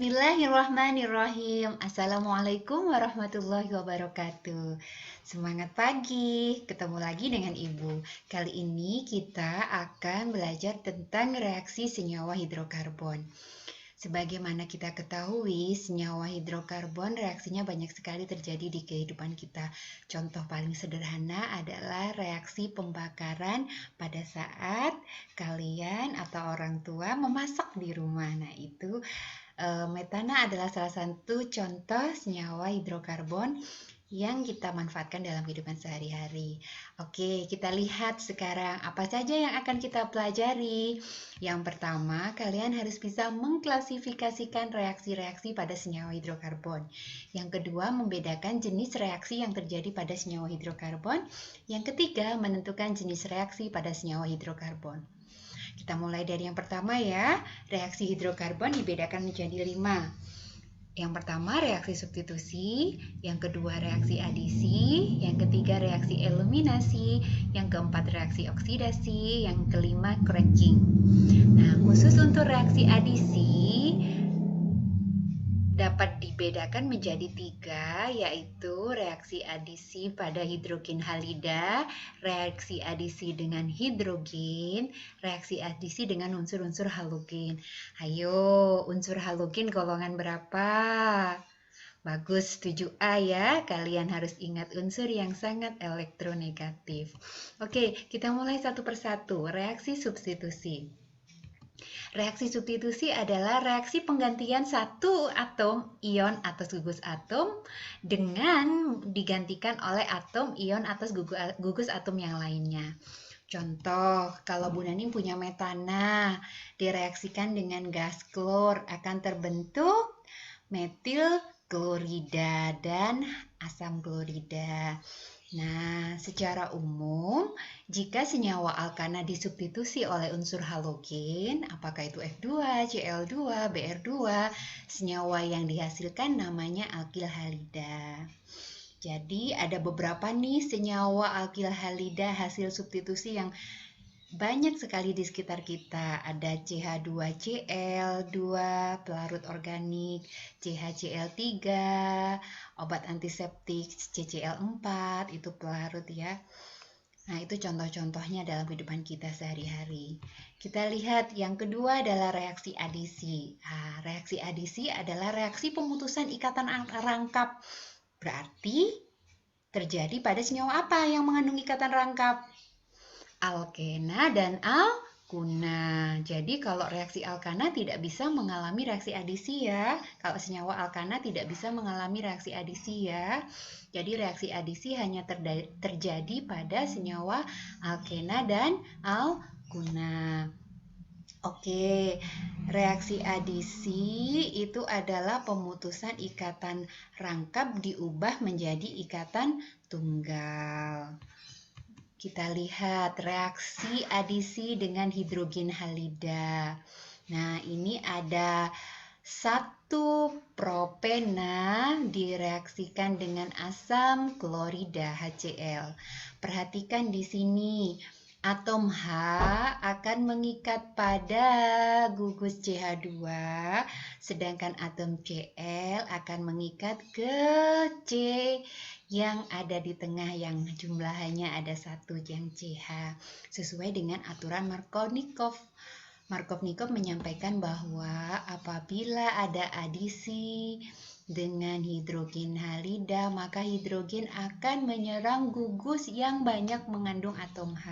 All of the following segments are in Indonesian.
Bismillahirrahmanirrahim. Assalamualaikum warahmatullahi wabarakatuh. Semangat pagi, ketemu lagi dengan Ibu. Kali ini kita akan belajar tentang reaksi senyawa hidrokarbon. Sebagaimana kita ketahui, senyawa hidrokarbon reaksinya banyak sekali terjadi di kehidupan kita. Contoh paling sederhana adalah reaksi pembakaran pada saat kalian atau orang tua memasak di rumah. Nah, itu metana adalah salah satu contoh senyawa hidrokarbon yang kita manfaatkan dalam kehidupan sehari-hari. Oke, kita lihat sekarang apa saja yang akan kita pelajari. Yang pertama, kalian harus bisa mengklasifikasikan reaksi-reaksi pada senyawa hidrokarbon. Yang kedua, membedakan jenis reaksi yang terjadi pada senyawa hidrokarbon. Yang ketiga, menentukan jenis reaksi pada senyawa hidrokarbon. Kita mulai dari yang pertama ya. Reaksi hidrokarbon dibedakan menjadi 5. Yang pertama reaksi substitusi, yang kedua reaksi adisi, yang ketiga reaksi eliminasi, yang keempat reaksi oksidasi, yang kelima cracking. Nah, khusus untuk reaksi adisi dapat dibedakan menjadi 3, yaitu reaksi adisi pada hidrogen halida, reaksi adisi dengan hidrogen, reaksi adisi dengan unsur-unsur halogen. Ayo, unsur halogen golongan berapa? Bagus, 7A ya. Kalian harus ingat unsur yang sangat elektronegatif. Oke, kita mulai satu persatu. Reaksi substitusi. Reaksi substitusi adalah reaksi penggantian satu atom ion atas gugus atom dengan digantikan oleh atom ion atas gugus atom yang lainnya. Contoh, kalau Bu Naning punya metana, direaksikan dengan gas klor akan terbentuk metil klorida dan asam klorida. Nah, secara umum, jika senyawa alkana disubstitusi oleh unsur halogen, apakah itu F2, Cl2, Br2, senyawa yang dihasilkan namanya alkil halida. Jadi, ada beberapa nih senyawa alkil halida hasil substitusi yang banyak sekali di sekitar kita. Ada CH2Cl, 2 pelarut organik, CHCl3, obat antiseptik, CCl4, itu pelarut ya. Nah, itu contoh-contohnya dalam kehidupan kita sehari-hari. Kita lihat yang kedua adalah reaksi adisi. Nah, reaksi adisi adalah reaksi pemutusan ikatan rangkap. Berarti terjadi pada senyawa apa yang mengandung ikatan rangkap? Alkena dan alkuna. Jadi kalau reaksi alkana tidak bisa mengalami reaksi adisi ya. Kalau senyawa alkana tidak bisa mengalami reaksi adisi ya. Jadi reaksi adisi hanya terjadi pada senyawa alkena dan alkuna. Oke, reaksi adisi itu adalah pemutusan ikatan rangkap diubah menjadi ikatan tunggal. Kita lihat reaksi adisi dengan hidrogen halida. Nah, ini ada 1 propena direaksikan dengan asam klorida HCl. Perhatikan di sini, atom H akan mengikat pada gugus CH2, sedangkan atom Cl akan mengikat ke C yang ada di tengah yang jumlahnya ada 1 yang CH sesuai dengan aturan Markovnikov. Markovnikov menyampaikan bahwa apabila ada adisi dengan hidrogen halida, maka hidrogen akan menyerang gugus yang banyak mengandung atom H.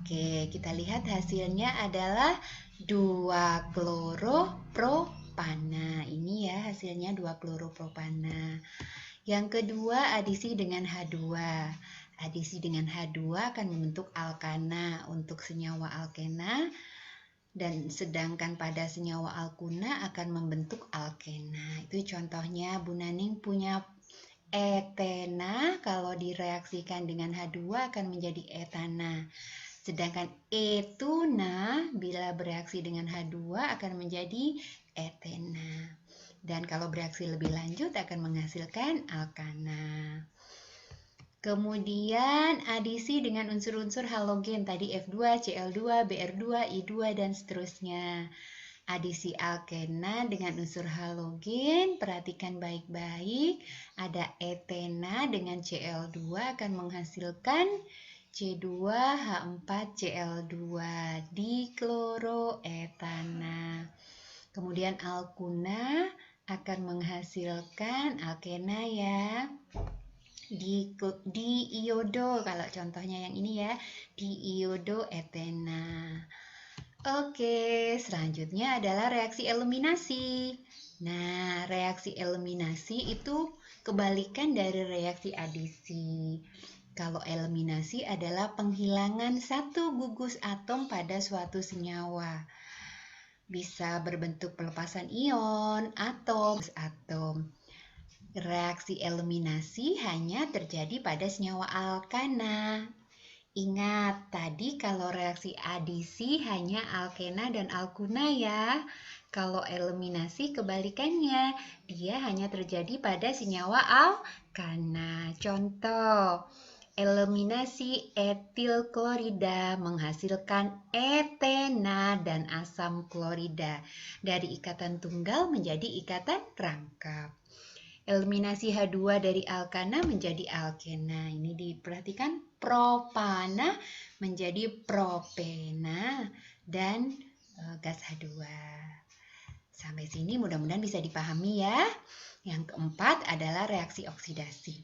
Oke, kita lihat hasilnya adalah 2 kloropropana. Ini ya hasilnya 2 kloropropana. Yang kedua, adisi dengan H2. Adisi dengan H2 akan membentuk alkana untuk senyawa alkena, dan sedangkan pada senyawa alkuna akan membentuk alkena. Itu contohnya Bu Naning punya etena, kalau direaksikan dengan H2 akan menjadi etana. Sedangkan etuna bila bereaksi dengan H2 akan menjadi etena. Dan kalau bereaksi lebih lanjut akan menghasilkan alkana. Kemudian adisi dengan unsur-unsur halogen tadi F2, Cl2, Br2, I2 dan seterusnya. Adisi alkena dengan unsur halogen, perhatikan baik-baik. Ada etena dengan Cl2 akan menghasilkan C2H4Cl2 dikloroetana. Kemudian alkuna akan menghasilkan alkena ya. Di iodo, kalau contohnya yang ini ya, di iodo etena. Oke, selanjutnya adalah reaksi eliminasi. Nah, reaksi eliminasi itu kebalikan dari reaksi adisi. Kalau eliminasi adalah penghilangan satu gugus atom pada suatu senyawa. Bisa berbentuk pelepasan ion atau atom. Reaksi eliminasi hanya terjadi pada senyawa alkana. Ingat, tadi kalau reaksi adisi hanya alkena dan alkuna ya. Kalau eliminasi kebalikannya, dia hanya terjadi pada senyawa alkana. Contoh, eliminasi etil klorida menghasilkan etena dan asam klorida. Dari ikatan tunggal menjadi ikatan rangkap. Eliminasi H2 dari alkana menjadi alkena. Ini diperhatikan, propana menjadi propena dan gas H2. Sampai sini mudah-mudahan bisa dipahami ya. Yang keempat adalah reaksi oksidasi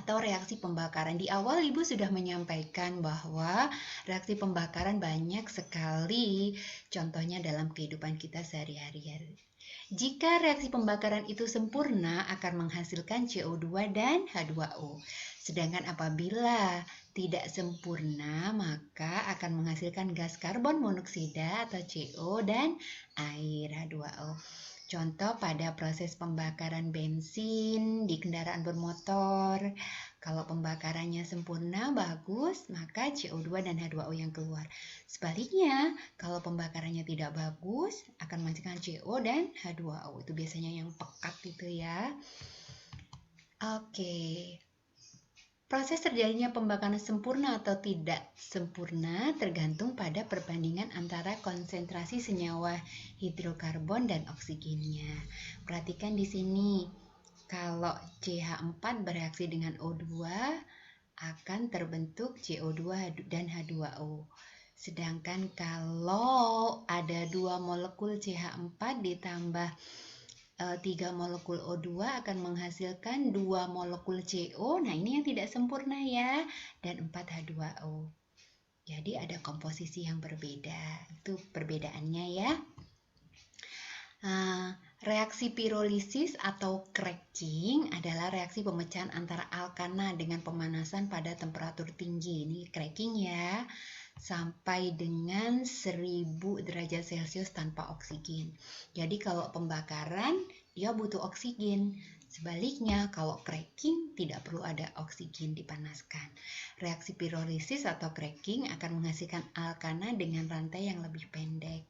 atau reaksi pembakaran. Di awal Ibu sudah menyampaikan bahwa reaksi pembakaran banyak sekali contohnya dalam kehidupan kita sehari-hari. Jika reaksi pembakaran itu sempurna akan menghasilkan CO2 dan H2O. Sedangkan apabila tidak sempurna maka akan menghasilkan gas karbon monoksida atau CO dan air H2O. Contoh pada proses pembakaran bensin di kendaraan bermotor. Kalau pembakarannya sempurna, bagus, maka CO2 dan H2O yang keluar. Sebaliknya, kalau pembakarannya tidak bagus, akan menghasilkan CO dan H2O. Itu biasanya yang pekat gitu ya. Oke. Proses terjadinya pembakaran sempurna atau tidak sempurna tergantung pada perbandingan antara konsentrasi senyawa hidrokarbon dan oksigennya. Perhatikan di sini, kalau CH4 bereaksi dengan O2 akan terbentuk CO2 dan H2O. Sedangkan kalau ada 2 molekul CH4 ditambah 3 molekul O2 akan menghasilkan 2 molekul CO. Nah, ini yang tidak sempurna ya. Dan 4 H2O. Jadi ada komposisi yang berbeda. Itu perbedaannya ya. Reaksi pirolisis atau cracking adalah reaksi pemecahan antara alkana dengan pemanasan pada temperatur tinggi. Ini cracking ya. Sampai dengan 1000 derajat Celcius tanpa oksigen. Jadi kalau pembakaran dia butuh oksigen. Sebaliknya kalau cracking tidak perlu ada oksigen dipanaskan. Reaksi pirolisis atau cracking akan menghasilkan alkana dengan rantai yang lebih pendek.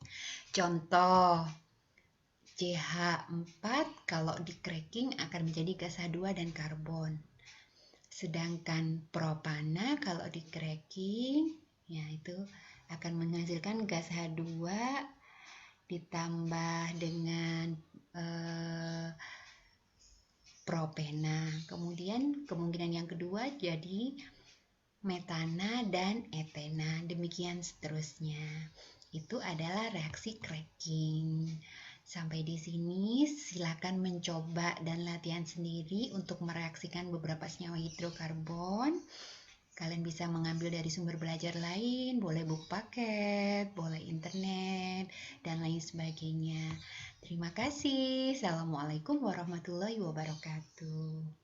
Contoh, CH4 kalau di cracking akan menjadi gas H2 dan karbon. Sedangkan propana kalau di cracking ya itu akan menghasilkan gas H2 ditambah dengan propena. Kemudian kemungkinan yang kedua jadi metana dan etena. Demikian seterusnya. Itu adalah reaksi cracking. Sampai di sini silakan mencoba dan latihan sendiri untuk mereaksikan beberapa senyawa hidrokarbon. Kalian bisa mengambil dari sumber belajar lain, boleh buku paket, boleh internet, dan lain sebagainya. Terima kasih. Assalamualaikum warahmatullahi wabarakatuh.